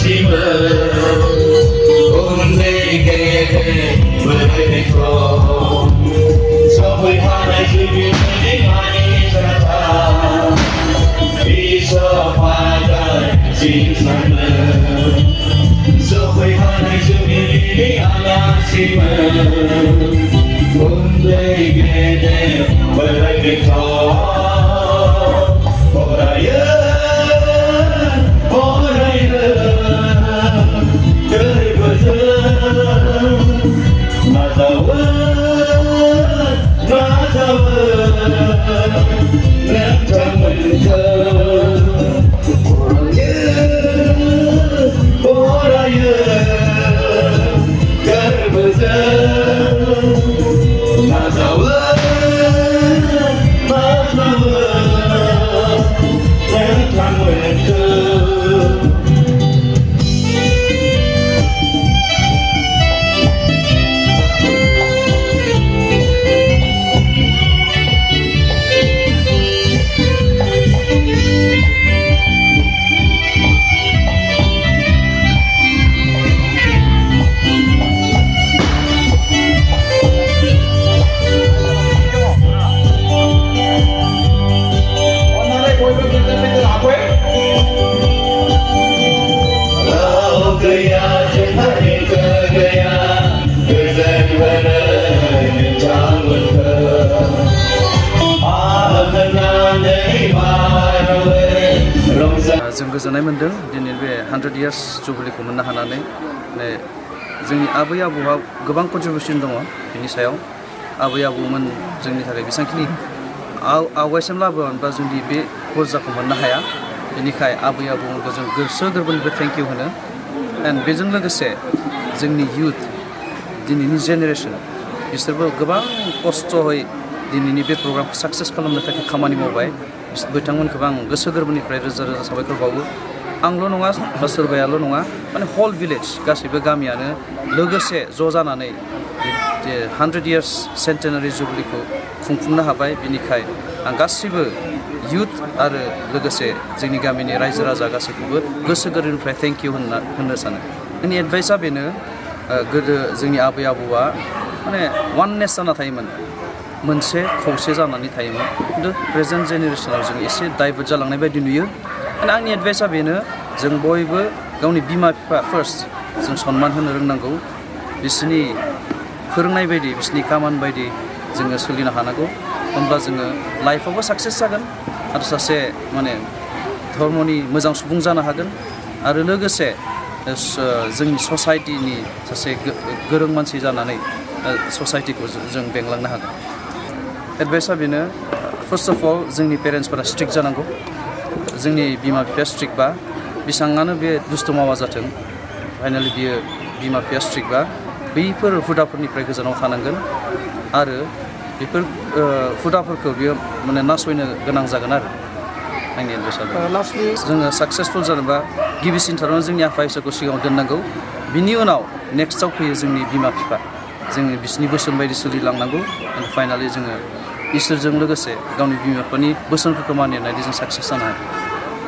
아침은 우리에게 보내고 선물 하나 주기를 많이 살았다 미소화가 진상은 선물 하나 주기를 아침은 우리에게 보내고 जों गोजोननाय मोन्दों दिनै बे 100 years जुबिलिखौ मोननो हानानै जोंनि आबै आबौआ गोबां कन्ट्रिबिउसन दङ बेनि सायाव आबै आबौमोन जोंनि थाखाय बेसेबांखिनि आवगायसिम लाबोबाय जोंनि बे दर्जाखौ मोननो हाया बेनिखाय आबै आबौमोनखौ जों गोसो गोरबोनिफ्राय थेंक इउ होनो एन्ड बेजों लोगोसे जोंनि इयुथ दिनैनि जेनेरेसन बिसोरबो गोबां खस्थ'यै दिनैनि बे प्रग्रामखौ साक्सेस खालामनो थाखाय खामानि मावबाय बिथांमोनखौबो आं गोसो गोरबोनिफ्राय रोजा रोजा साबायखर बावो आंल' नङा बा सोरबायाल' नङा माने हल भिलेज गासैबो गामियानो लोगोसे ज' जानानै 100 years सेन्टेनारि जुबिलिखौ खुंफुंनो हाबाय बिनिखाय आं गासैबो इयुथ आरो लोगोसे जोंनि गामिनि रायजो राजा गासैखौबो गोसो गोरबोनिफ्राय थेंक इउ होननो सानो आंनि एडभाइसआ बेनो गोदो जोंनि आबै आबौआ माने वाननेस जाना थायोमोन मोनसे खौसे जानानै थायोमोन खिन्थु प्रेजेन्ट जेनेरेसनाव जों एसे डाइभार्ट जालांनाय बायदि नुयो आरो आंनि एडभाइसआ बेनो जों बयबो गावनि बिमा बिफा फार्स्ट जों सनमान होनो रोंनांगौ बिसोरनि फोरोंनाय बायदि बिसोरनि खामानि बायदि जोङो सोलिनो हानांगौ होमब्ला जोङो लाइफआवबो साक्सेस जागोन आरो सासे माने धर्मनि मोजां सुबुं जानो हागोन आरो लोगोसे जोंनि ससाइटिनि सासे गोरों मानसि जानानै ससाइटिखौ जों बेंलांनो हागोन एडभाइसआ बेनो फार्स्ट अफ अल जोंनि पेरेन्टसफोरा स्ट्रिक्ट जानांगौ जोंनि बिमा बिफाया स्ट्रिक्टबा बेसेबांआनो बे दुस्थ' मावा जाथों फाइनालि बियो बिमा बिफाया स्ट्रिक्टबा बैफोर हुदाफोरनिफ्राय गोजानाव थानांगोन आरो बेफोर हुदाफोरखौ बियो माने नासयनो गोनां जागोन आरो आंनि एडभाइसआ जोङो साक्सेसफुल जानोबा गिबिसिनथारावनो जोंनि आफा इसोरखौ सिगाङाव दोननांगौ बिनि उनाव नेक्स्टआव फैयो जोंनि बिमा बिफा जोङो बिसोरनि बोसोन बायदि सोलिलांनांगौ आरो फाइनालि जोङो इसोरजों लोगोसे गावनि बिमा बिफानि बोसोनफोरखौ मानिनानै जों साक्सेस जानो हायो